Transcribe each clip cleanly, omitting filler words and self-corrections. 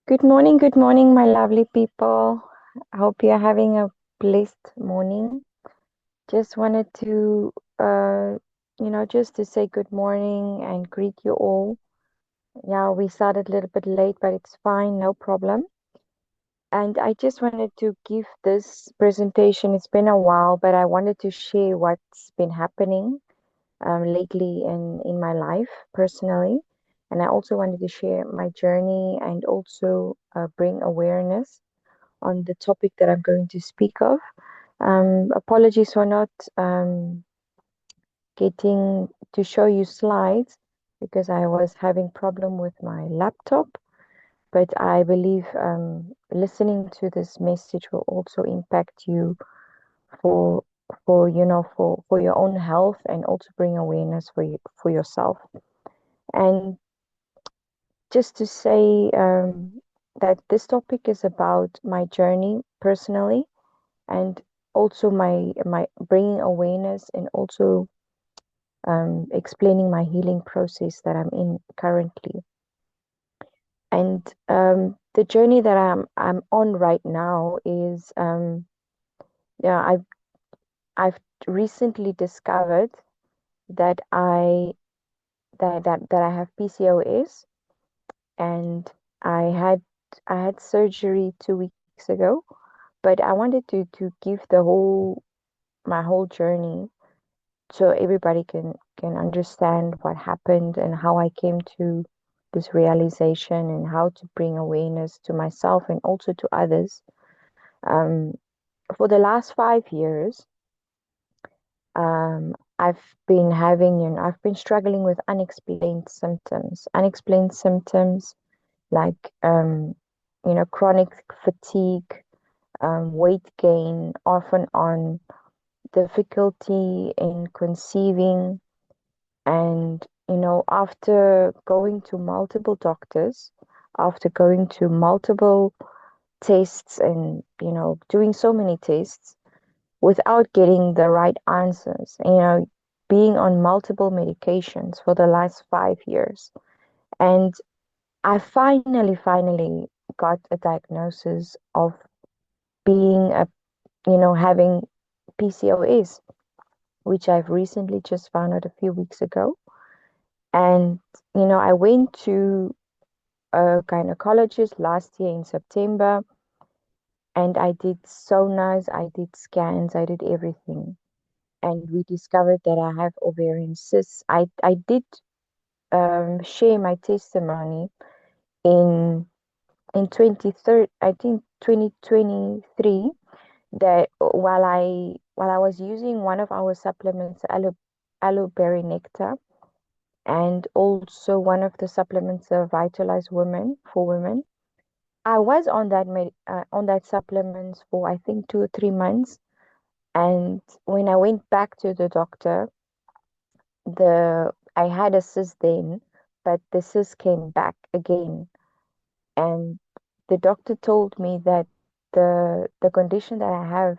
Good morning, my lovely people. I hope you're having a blessed morning. Just wanted to, just to say good morning and greet you all. Yeah, we started a little bit late, but it's fine, no problem. And I just wanted to give this presentation. It's been a while, but I wanted to share what's been happening lately in my life personally. And I also wanted to share my journey and also bring awareness on the topic that I'm going to speak of. Apologies for not getting to show you slides because I was having problem with my laptop, but I believe listening to this message will also impact you for for your own health and also bring awareness for yourself. And just to say that this topic is about my journey personally and also my bringing awareness and also explaining my healing process that I'm in currently. And the journey that I'm on right now is yeah I've recently discovered that I have PCOS, and I had I had surgery 2 weeks ago, but I wanted to give the whole my whole journey so everybody can understand what happened and how I came to this realization and how to bring awareness to myself and also to others. Um, for the last 5 years, I've been I've been struggling with unexplained symptoms like, chronic fatigue, weight gain, off and on, difficulty in conceiving. And, after going to multiple doctors, after going to multiple tests and, doing so many tests without getting the right answers, being on multiple medications for the last 5 years. And I finally got a diagnosis of being having PCOS, which I've recently just found out a few weeks ago. And, I went to a gynecologist last year in September, and I did sonas, I did scans, I did everything. And we discovered that I have ovarian cysts. I did share my testimony in 23rd, I think 2023, that while I was using one of our supplements, aloe berry nectar, and also one of the supplements, Vitalize Women for women. I was on on that supplements for I think 2 or 3 months, and when I went back to the doctor, the I had a cyst then, but the cyst came back again, and the doctor told me that the condition that I have,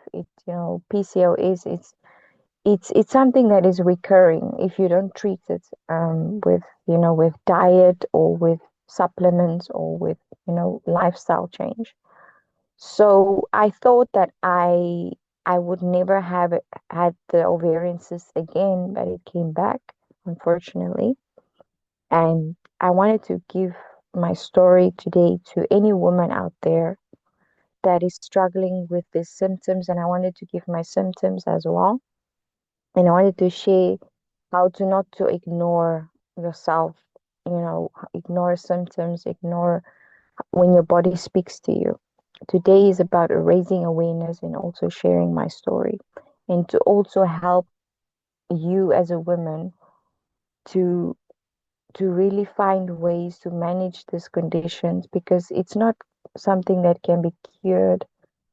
PCOS, it's something that is recurring if you don't treat it with with diet or with supplements or with lifestyle change. So I thought that I would never had the ovarian cyst again, but it came back, unfortunately. And I wanted to give my story today to any woman out there that is struggling with these symptoms, and I wanted to give my symptoms as well. And I wanted to share how to not to ignore yourself, ignore symptoms, ignore when your body speaks to you. Today is about raising awareness and also sharing my story, and to also help you as a woman to really find ways to manage these conditions, because it's not something that can be cured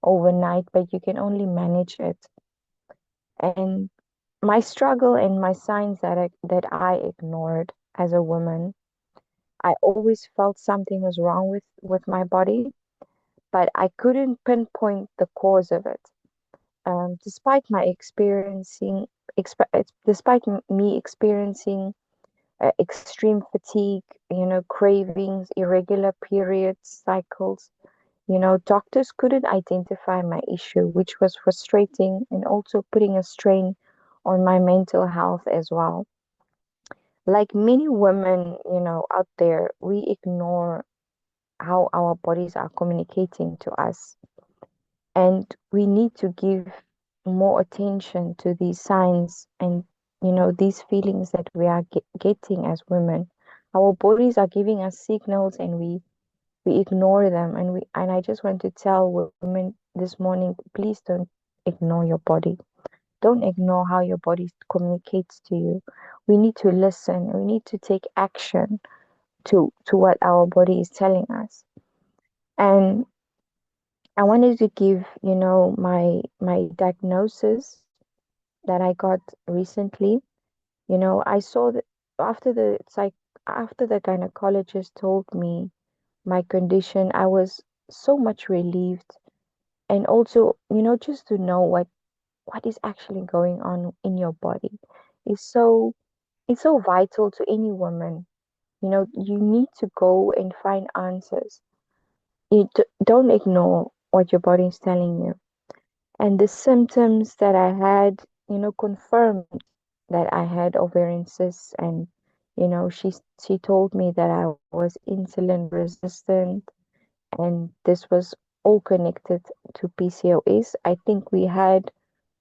overnight, but you can only manage it. And my struggle and my signs that I ignored as a woman, I always felt something was wrong with my body, but I couldn't pinpoint the cause of it. Despite my experiencing, despite me experiencing extreme fatigue, cravings, irregular periods, cycles. Doctors couldn't identify my issue, which was frustrating and also putting a strain on my mental health as well. Like many women, out there, we ignore how our bodies are communicating to us. And we need to give more attention to these signs and, these feelings that we are getting as women. Our bodies are giving us signals and we ignore them. And I just want to tell women this morning, please don't ignore your body. Don't ignore how your body communicates to you. We need to listen. We need to take action to what our body is telling us. And I wanted to give, my diagnosis that I got recently. I saw that after the psych after the gynecologist told me my condition, I was so much relieved. And also, just to know what is actually going on in your body is so it's so vital to any woman. You need to go and find answers. Don't ignore what your body is telling you. And the symptoms that I had, confirmed that I had ovarian cysts. And, she told me that I was insulin resistant, and this was all connected to PCOS. I think we had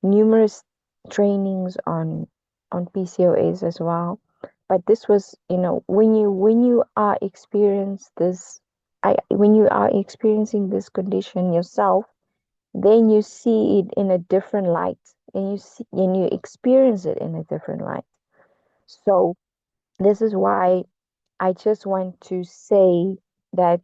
numerous trainings on PCOS as well. But this was, when you are when you are experiencing this condition yourself, then you see it in a different light, and you experience it in a different light. So this is why I just want to say that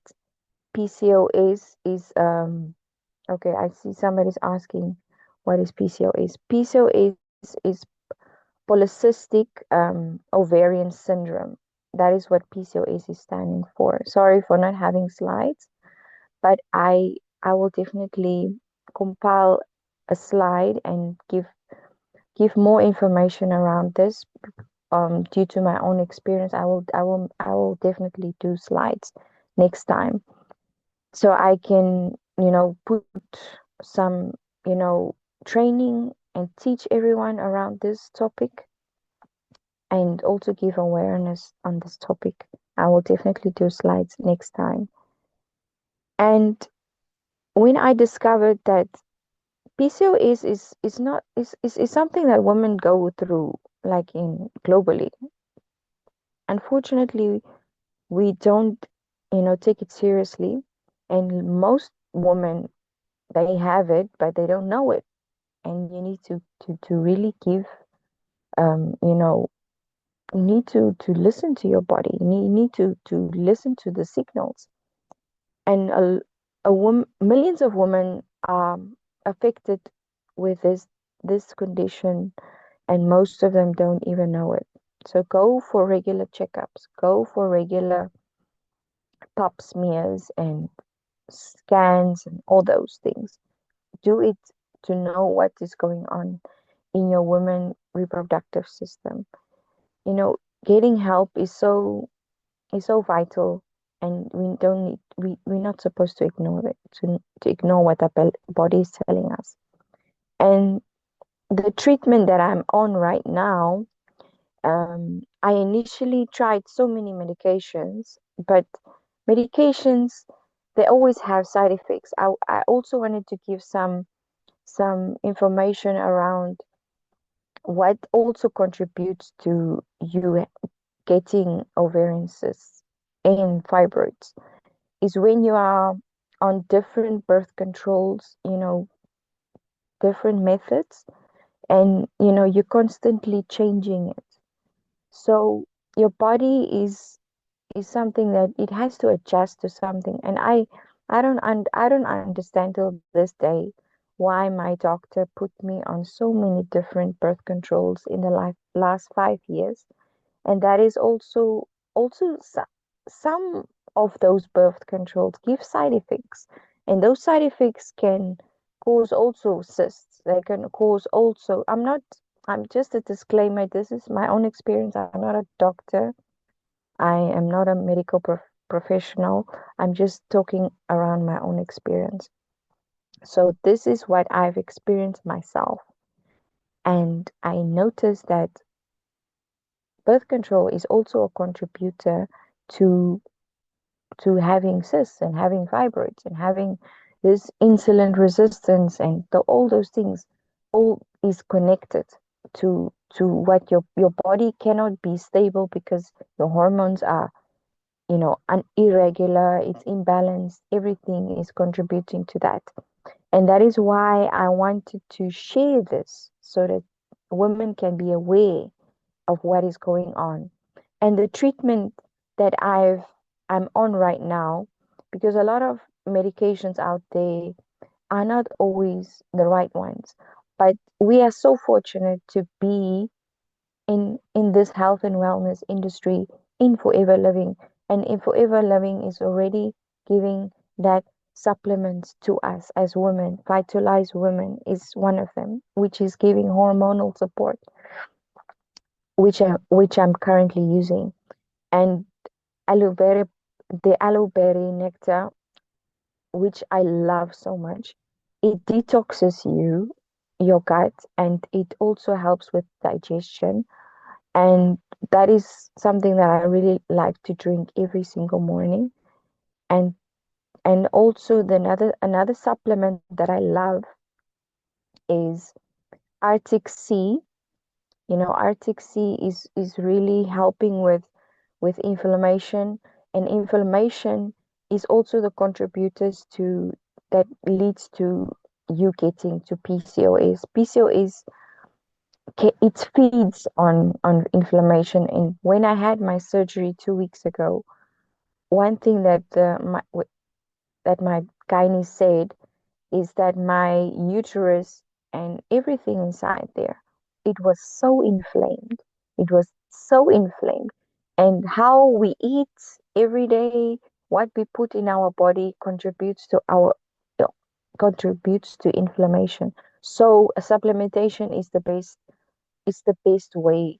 PCOS is okay. I see somebody's asking what is PCOS. PCOS is polycystic ovarian syndrome. That is what PCOS is standing for. Sorry for not having slides, but I will definitely compile a slide and give more information around this. Due to my own experience, I will definitely do slides next time, so I can put some training and teach everyone around this topic, and also give awareness on this topic. I will definitely do slides next time. And when I discovered that PCOS is not is something that women go through, like in globally. Unfortunately, we don't, take it seriously, and most women, they have it, but they don't know it. And you need to really give, you know, you need to listen to your body. You need to listen to the signals. And millions of women are affected with this condition, and most of them don't even know it. So go for regular checkups, go for regular pap smears and scans and all those things. Do it to know what is going on in your women reproductive system. Getting help is so vital, and we don't need we're not supposed to ignore it, to ignore what our body is telling us. And the treatment that I'm on right now, I initially tried so many medications, but medications, they always have side effects. I also wanted to give some information around what also contributes to you getting ovarian cysts and fibroids is when you are on different birth controls, different methods, and you're constantly changing it. So your body is something that it has to adjust to something. And I don't understand till this day why my doctor put me on so many different birth controls in the last 5 years. And that is also some of those birth controls give side effects, and those side effects can cause also cysts. They can cause also, I'm just a disclaimer, this is my own experience. I'm not a doctor. I am not a medical professional. I'm just talking around my own experience. So this is what I've experienced myself. And I noticed that birth control is also a contributor to having cysts and having fibroids and having this insulin resistance and all those things all is connected to what your body cannot be stable because your hormones are irregular, it's imbalanced, everything is contributing to that. And that is why I wanted to share this so that women can be aware of what is going on. And the treatment that I'm on right now, because a lot of medications out there are not always the right ones. But we are so fortunate to be in this health and wellness industry in Forever Living. And in Forever Living is already giving that supplements to us as women. Vitalize Women is one of them, which is giving hormonal support, which I'm currently using. And aloe berry, the aloe berry nectar, which I love so much, it detoxes your gut, and it also helps with digestion. And that is something that I really like to drink every single morning. And also the another supplement that I love is Arctic Sea. Arctic Sea is really helping with inflammation, and inflammation is also the contributors to that leads to you getting to PCOS. PCOS it feeds on inflammation. And when I had my surgery 2 weeks ago, one thing that my gynae said is that my uterus and everything inside there, it was so inflamed. It was so inflamed. And how we eat every day, what we put in our body contributes to inflammation. So a supplementation is the best way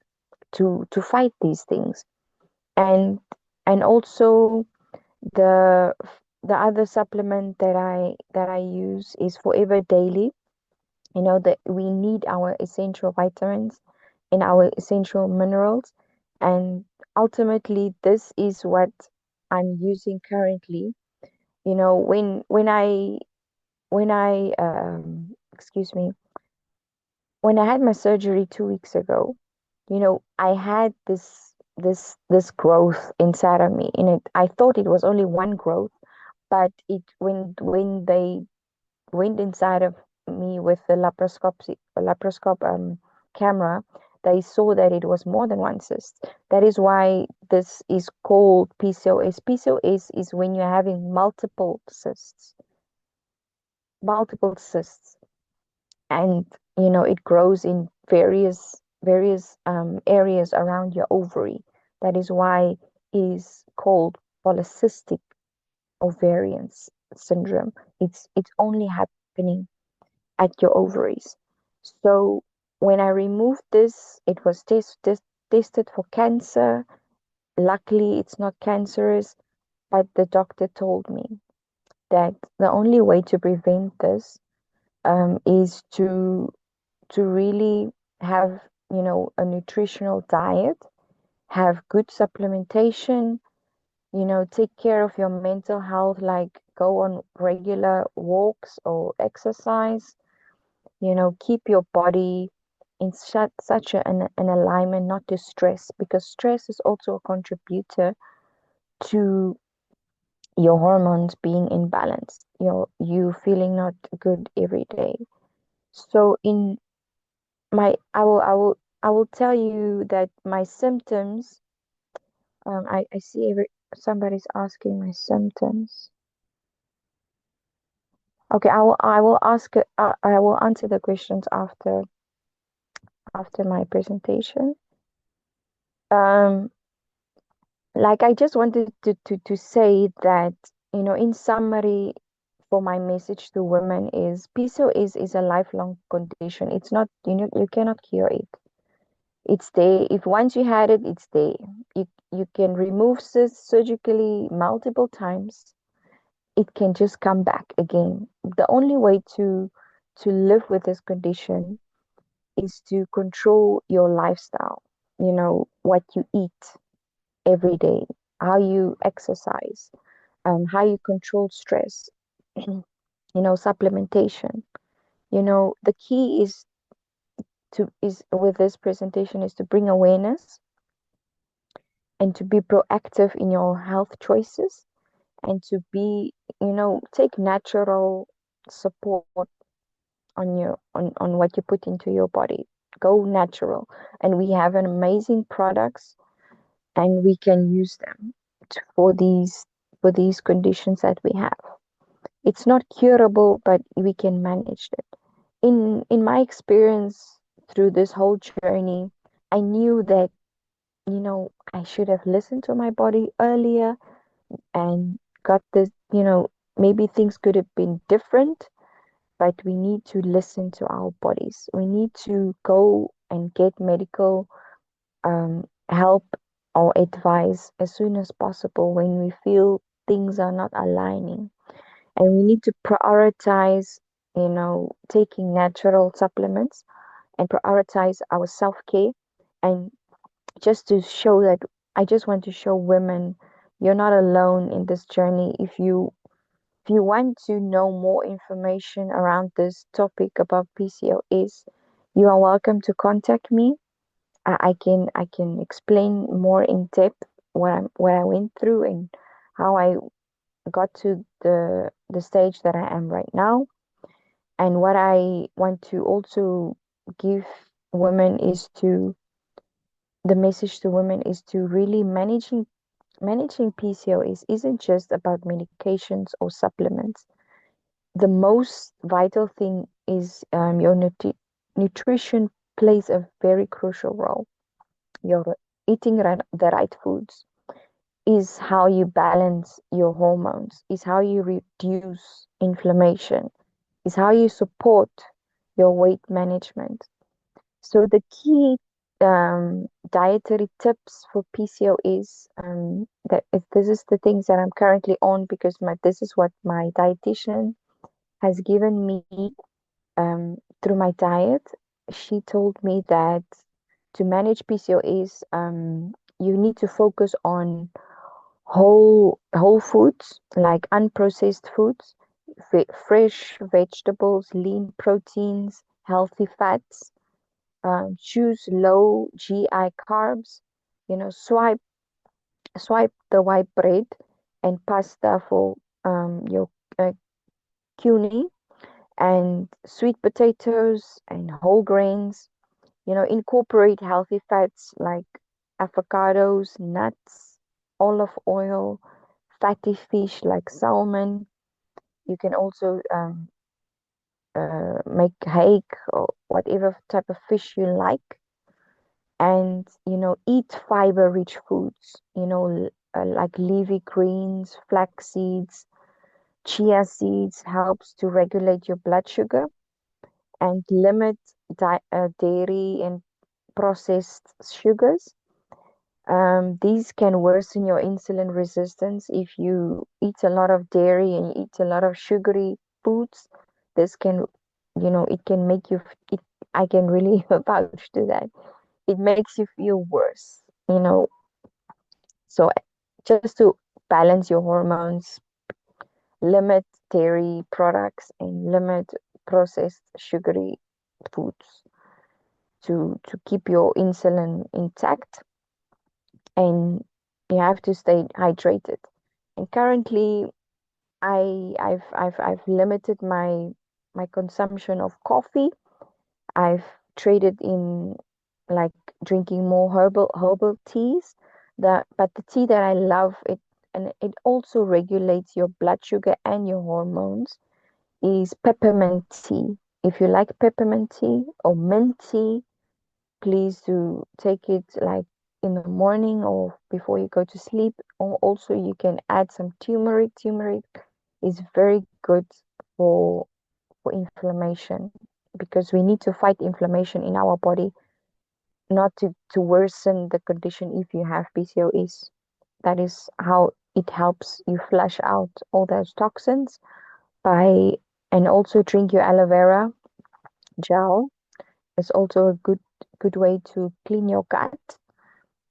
to fight these things. And also the the other supplement that I use is Forever Daily. That we need our essential vitamins and our essential minerals, and ultimately this is what I'm using currently. When I excuse me, when I had my surgery 2 weeks ago, I had this growth inside of me. And I thought it was only one growth, but it when they went inside of me with the laparoscope camera, they saw that it was more than one cyst. That is why this is called PCOS. PCOS is when you're having multiple cysts, and it grows in various areas around your ovary. That is why it is called polycystic ovarian syndrome. It's only happening at your ovaries. So when I removed this, it was tested for cancer. Luckily, it's not cancerous, but the doctor told me that the only way to prevent this is to really have, a nutritional diet, have good supplementation, take care of your mental health, like go on regular walks or exercise, keep your body in an alignment, not to stress, because stress is also a contributor to your hormones being imbalanced, you feeling not good every day. So in my I will tell you that my symptoms, I see somebody's asking my symptoms. Okay, I will answer the questions after my presentation. Um, like I just wanted to say that, in summary, for my message to women is PCOS is a lifelong condition. It's not, you cannot cure it. It's there. If once you had it, it's there. You can remove cysts surgically multiple times. It can just come back again. The only way to live with this condition is to control your lifestyle, what you eat every day, how you exercise, how you control stress, supplementation. The key is with this presentation is to bring awareness and to be proactive in your health choices and to be, take natural support on what you put into your body. Go natural. And we have an amazing products and we can use them for these conditions that we have. It's not curable, but we can manage it. In my experience through this whole journey, I knew that, I should have listened to my body earlier and got this, maybe things could have been different, but we need to listen to our bodies. We need to go and get medical help or advice as soon as possible when we feel things are not aligning. And we need to prioritize, taking natural supplements and prioritize our self-care. And just to show that, I just want to show women you're not alone in this journey. If you want to know more information around this topic about PCOS, you are welcome to contact me. I can explain more in depth what I went through and how I got to the stage that I am right now. And what I want to also give women is to the message to women is to really managing PCOS isn't just about medications or supplements. The most vital thing is your nutrition plays a very crucial role. Your eating the right foods is how you balance your hormones, is how you reduce inflammation, is how you support your weight management. So the key dietary tips for PCOS, that if this is the things that I'm currently on because this is what my dietitian has given me through my diet. She told me that to manage PCOS, you need to focus on whole foods like unprocessed foods, fresh vegetables, lean proteins, healthy fats. Choose low GI carbs. Swipe the white bread and pasta for your cuny and sweet potatoes and whole grains. Incorporate healthy fats like avocados, nuts, olive oil, fatty fish like salmon. You can also make hake or whatever type of fish you like. And, eat fiber rich foods, like leafy greens, flax seeds, chia seeds helps to regulate your blood sugar and limit dairy and processed sugars. These can worsen your insulin resistance if you eat a lot of dairy and you eat a lot of sugary foods. This can, it can make you, I can really vouch to that. It makes you feel worse, So just to balance your hormones, limit dairy products and limit processed sugary foods to keep your insulin intact, and you have to stay hydrated. And currently, I've limited my consumption of coffee. I've traded in like drinking more herbal teas. But the tea that I love it and it also regulates your blood sugar and your hormones is peppermint tea. If you like peppermint tea or mint tea, please do take it like in the morning or before you go to sleep. Or also you can add some turmeric. Turmeric is very good for inflammation because we need to fight inflammation in our body, not to worsen the condition if you have PCOS. That is how it helps you flush out all those toxins by, and also drink your aloe vera gel. It's also a good way to clean your gut.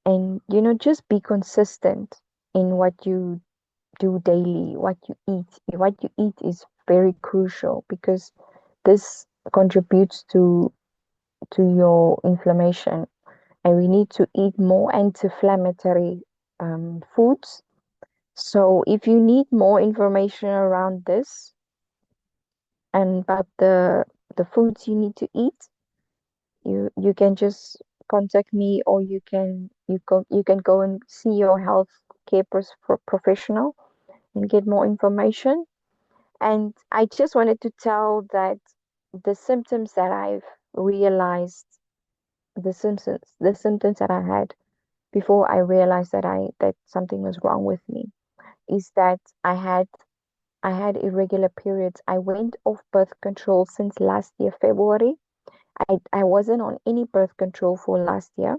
And just be consistent in what you do daily, what you eat. What you eat is very crucial because this contributes to your inflammation. And we need to eat more anti-inflammatory foods. So if you need more information around this and about the foods you need to eat, you can just contact me, or you can go and see your health care professional and get more information. And I just wanted to tell that the symptoms that I've realized, the symptoms that I had before I realized that something was wrong with me, is that I had irregular periods. I went off birth control since last year, February. I wasn't on any birth control for last year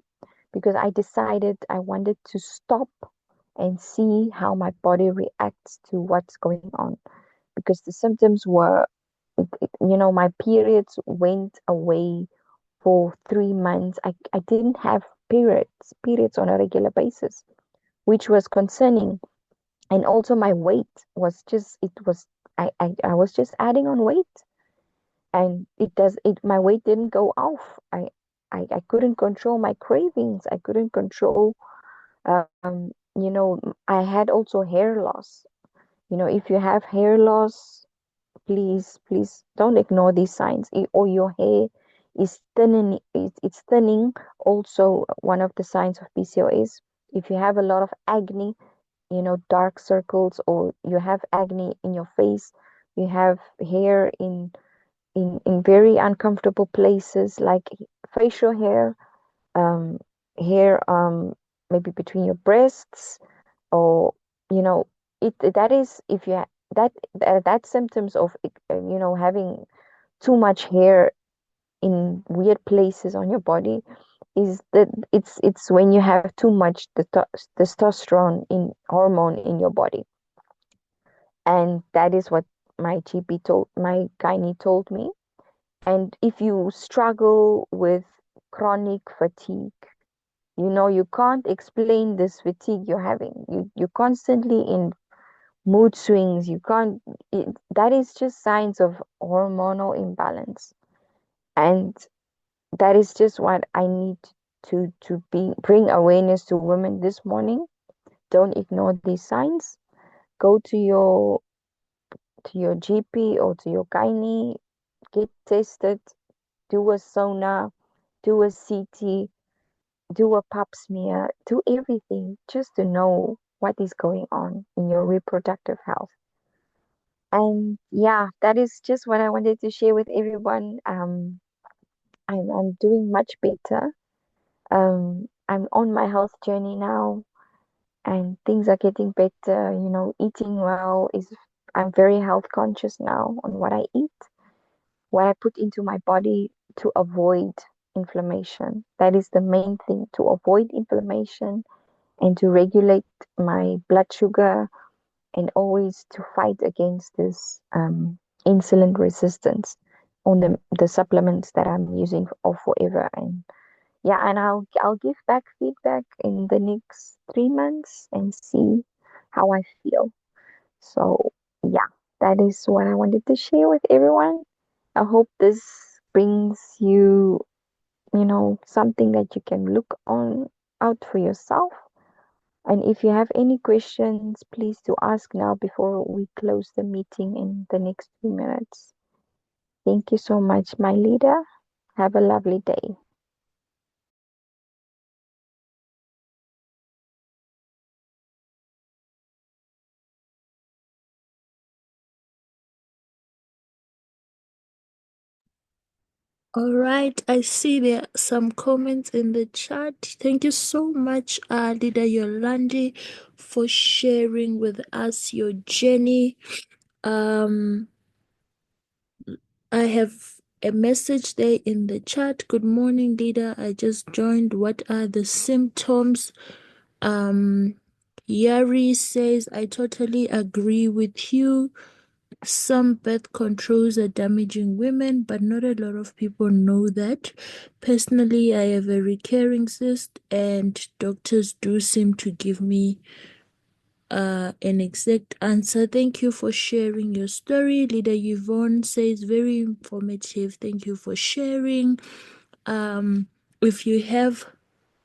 because I decided I wanted to stop and see how my body reacts to what's going on, because the symptoms were, my periods went away for 3 months. I didn't have periods on a regular basis, which was concerning. And also my weight was just, it was, I was just adding on weight, and my weight didn't go off. I couldn't control my cravings. I couldn't control, I had also hair loss. If you have hair loss, please don't ignore these signs. Or your hair is thinning, it's thinning. Also, one of the signs of PCOS. If you have a lot of acne, dark circles, or you have acne in your face, you have hair in very uncomfortable places like facial hair, um, hair, maybe between your breasts, or you know, that is, if you that symptoms of having too much hair in weird places on your body, is that it's when you have too much testosterone in hormone in your body. And that is what my gynae told me. And if you struggle with chronic fatigue, you can't explain this fatigue you're having. You're constantly in mood swings. That is just signs of hormonal imbalance. And that is just what I need to bring awareness to women this morning. Don't ignore these signs. Go to your GP or to your gynae, get tested, do a sauna, do a CT, do a pap smear, do everything just to know what is going on in your reproductive health. And yeah, that is just what I wanted to share with everyone. I'm doing much better. I'm on my health journey now, and things are getting better. Eating well is, I'm very health conscious now on what I eat, what I put into my body to avoid inflammation. That is the main thing, to avoid inflammation and to regulate my blood sugar, and always to fight against this insulin resistance on the supplements that I'm using for forever. And yeah, and I'll give back feedback in the next 3 months and see how I feel. So yeah, that is what I wanted to share with everyone. I hope this brings you, something that you can look on out for yourself. And if you have any questions, please do ask now before we close the meeting in the next few minutes. Thank you so much, my leader. Have a lovely day. All right, I see there are some comments in the chat. Thank you so much, Leader Yolandi, for sharing with us your journey. I have a message there in the chat. Good morning, Leader. I just joined. What are the symptoms? Um, Yari says, I totally agree with you. Some birth controls are damaging women, but not a lot of people know that. Personally, I have a recurring cyst, and doctors do seem to give me an exact answer. Thank you for sharing your story. Leader Yvonne says, very informative. Thank you for sharing. If you have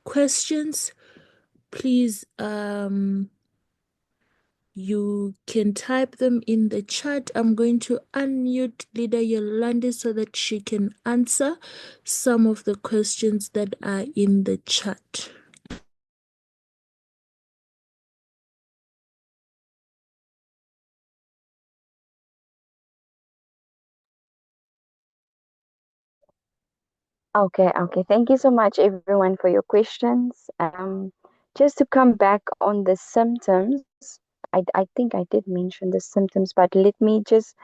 questions, please you can type them in the chat. I'm going to unmute Leader Yolandi so that she can answer some of the questions that are in the chat. Okay. Thank you so much, everyone, for your questions. Just to come back on the symptoms, I think I did mention the symptoms, but let me just